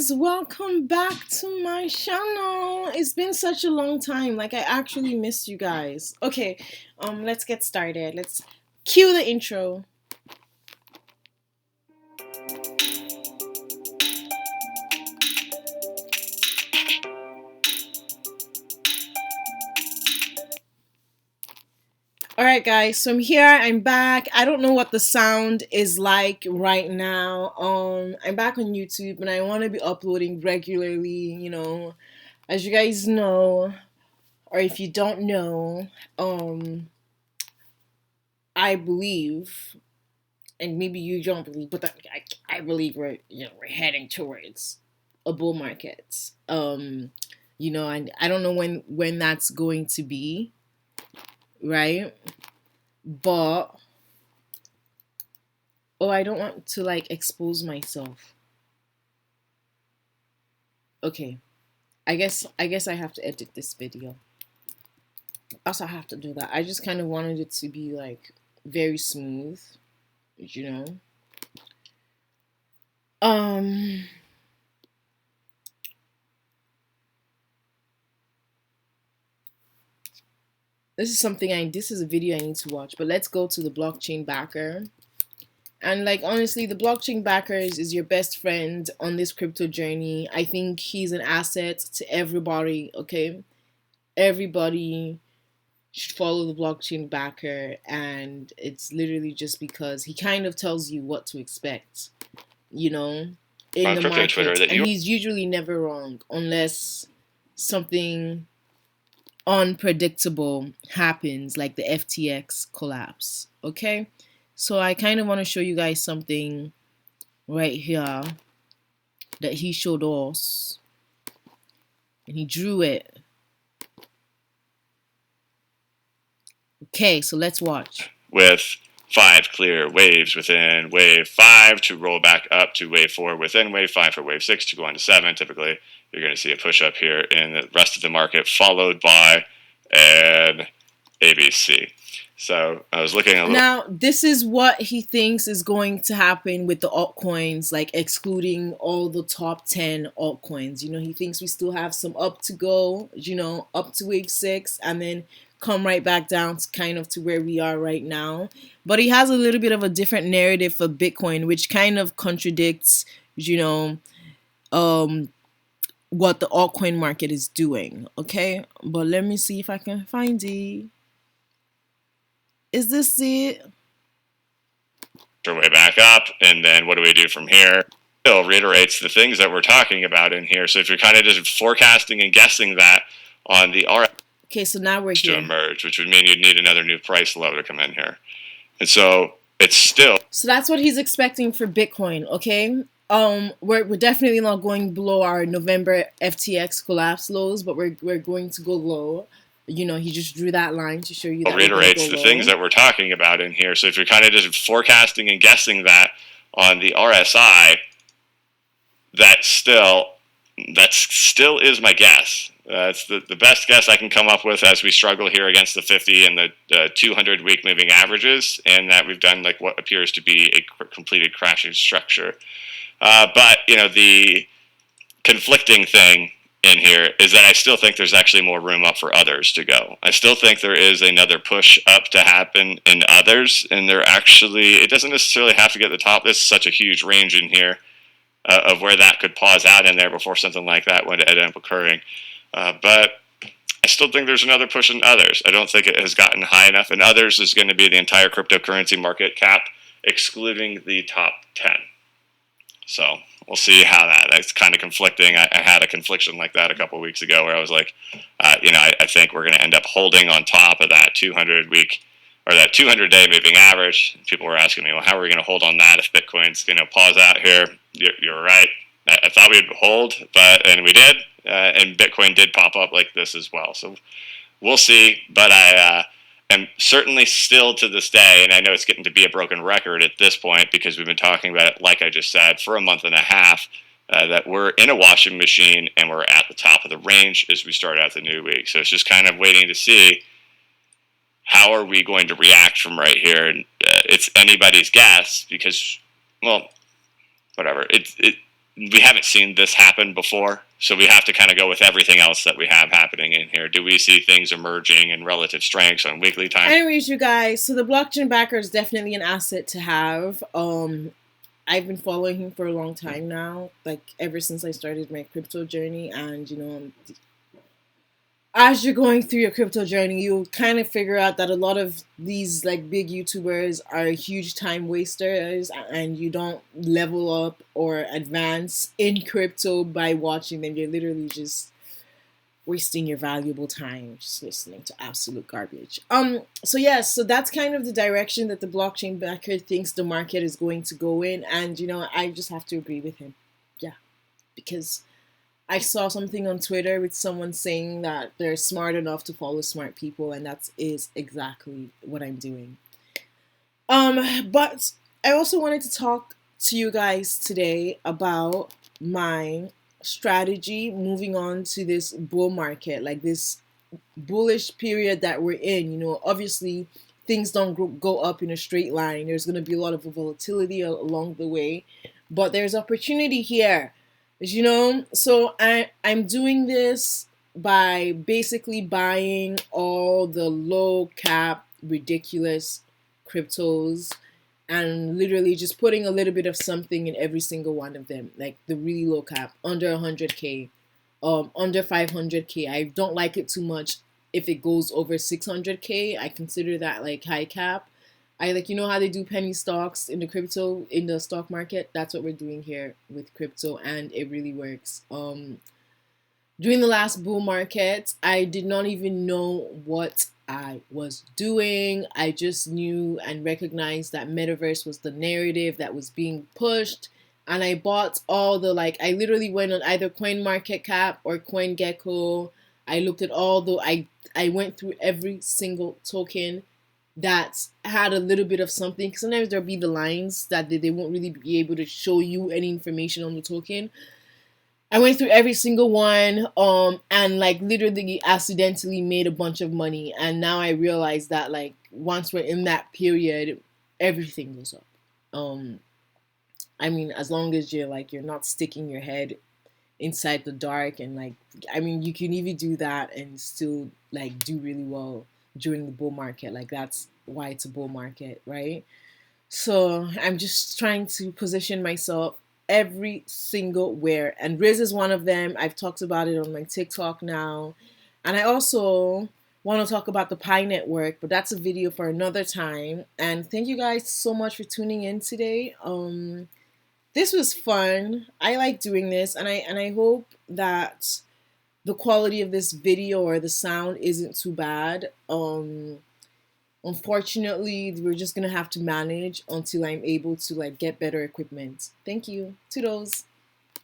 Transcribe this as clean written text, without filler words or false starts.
guys, welcome back to my channel. It's been such a long time. Like, I actually missed you guys. Okay, let's get started. Let's cue the intro. Alright guys, so I'm here, I'm back. I don't know what the sound is like right now. I'm back on YouTube and I want to be uploading regularly, as you guys know, or if you don't know, I believe, and maybe you don't believe, but I believe we're heading towards a bull market. And I don't know when that's going to be, right? But I don't want to like expose myself. Okay, I guess I have to edit this video. Also, I have to do that. I just kind of wanted it to be like very smooth, you know. This is a video I need to watch, but let's go to the blockchain backer. And like honestly, the blockchain backer is your best friend on this crypto journey. I think he's an asset to everybody, okay? Everybody should follow the blockchain backer, and it's literally just because he kind of tells you what to expect, in the market. Twitter, and he's usually never wrong unless something unpredictable happens, like the FTX collapse. Okay, so I kind of want to show you guys something right here that he showed us, and he drew it. Okay, so let's watch. With 5 clear waves within wave 5 to roll back up to wave 4 within wave 5 for wave 6 to go on to 7. Typically, you're going to see a push up here in the rest of the market, followed by an ABC. So I was looking a little. Now, this is what he thinks is going to happen with the altcoins, like excluding all the top 10 altcoins. He thinks we still have some up to go, up to wave 6, and then come right back down to kind of to where we are right now. But he has a little bit of a different narrative for Bitcoin, which kind of contradicts, what the altcoin market is doing. Okay, but let me see if I can find it. Is this it? Way back up, and then what do we do from here? Still reiterates the things that we're talking about in here. So if you're kind of just forecasting and guessing that on the RS, okay, so now we're here to emerge, which would mean you'd need another new price low to come in here, and so it's still. So that's what he's expecting for Bitcoin. Okay, we're definitely not going below our November FTX collapse lows, but we're going to go low. He just drew that line to show you that reiterates the things that we're talking about in here. So if you're kind of just forecasting and guessing that on the RSI, that still is my guess. It's the best guess I can come up with as we struggle here against the 50 and the 200 week moving averages, and that we've done like what appears to be a completed crashing structure. But the conflicting thing in here is that I still think there's actually more room up for others to go. I still think there is another push up to happen in others, and it doesn't necessarily have to get to the top. There's such a huge range in here of where that could pause out in there before something like that would end up occurring. But I still think there's another push in others. I don't think it has gotten high enough, and others is going to be the entire cryptocurrency market cap, excluding the top 10. So we'll see how that's kind of conflicting. I had a confliction like that a couple of weeks ago where I was like, I think we're going to end up holding on top of that 200-week or that 200-day moving average. People were asking me, well, how are we going to hold on that if Bitcoin's pause out here? You're right. I thought we'd hold, and we did, and Bitcoin did pop up like this as well. So we'll see, but I am certainly still to this day, and I know it's getting to be a broken record at this point because we've been talking about it, like I just said, for a month and a half, that we're in a washing machine and we're at the top of the range as we start out the new week. So it's just kind of waiting to see how are we going to react from right here. And it's anybody's guess because, well, whatever. we haven't seen this happen before, so we have to kind of go with everything else that we have happening in here. Do we see things emerging in relative strengths on weekly time? Anyways, you guys, so the blockchain backer is definitely an asset to have. I've been following him for a long time now, like ever since I started my crypto journey. And as you're going through your crypto journey, you'll kind of figure out that a lot of these like big YouTubers are huge time wasters, and you don't level up or advance in crypto by watching them. You're literally just wasting your valuable time just listening to absolute garbage. So yes, so that's kind of the direction that the blockchain backer thinks the market is going to go in, and I just have to agree with him. Yeah, because I saw something on Twitter with someone saying that they're smart enough to follow smart people, and that is exactly what I'm doing. But I also wanted to talk to you guys today about my strategy moving on to this bull market, like this bullish period that we're in. Obviously things don't go up in a straight line. There's going to be a lot of volatility along the way, but there's opportunity here. So I'm doing this by basically buying all the low cap ridiculous cryptos and literally just putting a little bit of something in every single one of them, like the really low cap, under 100K, under 500K. I don't like it too much if it goes over 600K. I consider that like high cap. I like, how they do penny stocks in the stock market. That's what we're doing here with crypto, and it really works. During the last bull market, I did not even know what I was doing. I just knew and recognized that metaverse was the narrative that was being pushed. And I bought all the, I literally went on either CoinMarketCap or CoinGecko. I looked at I went through every single token that had a little bit of something. 'Cause sometimes there'll be the lines that they won't really be able to show you any information on the token. I went through every single one, and literally accidentally made a bunch of money. And now I realize that once we're in that period, everything goes up. I mean, as long as you're not sticking your head inside the dark, and you can even do that and still do really well during the bull market. That's why it's a bull market, right? So I'm just trying to position myself every single where, and Riz is one of them. I've talked about it on my TikTok now, and I also want to talk about the Pi Network, but that's a video for another time. And thank you guys so much for tuning in today. This was fun. I like doing this, and I hope that the quality of this video or the sound isn't too bad. Unfortunately, we're just gonna have to manage until I'm able to get better equipment. Thank you. Toodles.